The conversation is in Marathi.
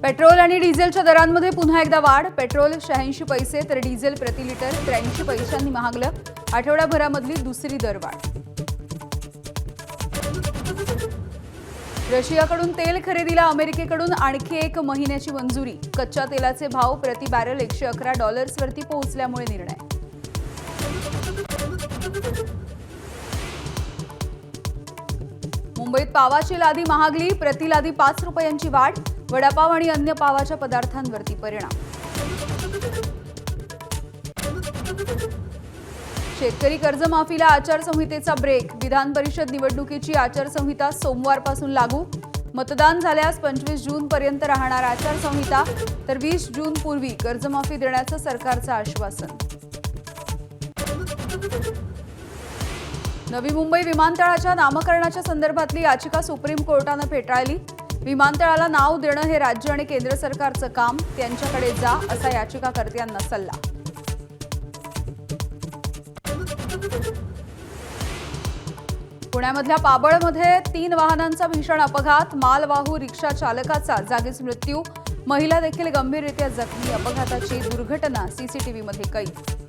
पेट्रोल आणि डिझेलच्या दरांमध्ये पुन्हा एकदा वाढ. पेट्रोल 86 पैसे तर डिझेल प्रति लिटर 83 पैशांनी महागलं. आठवड्याभरामधली दुसरी दरवाढ. रशियाकडून तेल खरेदीला अमेरिकेकडून आणखी 1 महिन्याची मंजुरी. कच्च्या तेलाचे भाव प्रति बॅरल $111 वरती पोहोचल्यामुळे निर्णय. मुंबईत पावाची लादी महागली. प्रति लादी 5 रुपयांची वाढ. वडापाव आणि अन्य पावाच्या पदार्थांवरती परिणाम. शेतकरी कर्जमाफीला आचारसंहितेचा ब्रेक. विधान परिषद निवडणुकीची आचारसंहिता सोमवारपासून लागू. मतदान झाल्यास 25 जूनपर्यंत राहणार आचारसंहिता, तर 20 जून पूर्वी कर्जमाफी देण्याचं सरकारचं आश्वासन. नवी मुंबई विमानतळाच्या नामकरणाच्या संदर्भातली याचिका सुप्रीम कोर्टानं फेटाळली. विमानतळाला नाव देणं हे राज्य आणि केंद्र सरकारचं काम, त्यांच्याकडे जा असा याचिकाकर्त्यांना सल्ला. पुण्यामधल्या पाबळमध्ये 3 वाहनांचा भीषण अपघात. मालवाहू रिक्षा चालकाचा जागीच मृत्यू. महिला देखील गंभीररीत्या जखमी. अपघाताची दुर्घटना सीसीटीव्हीमध्ये कैद.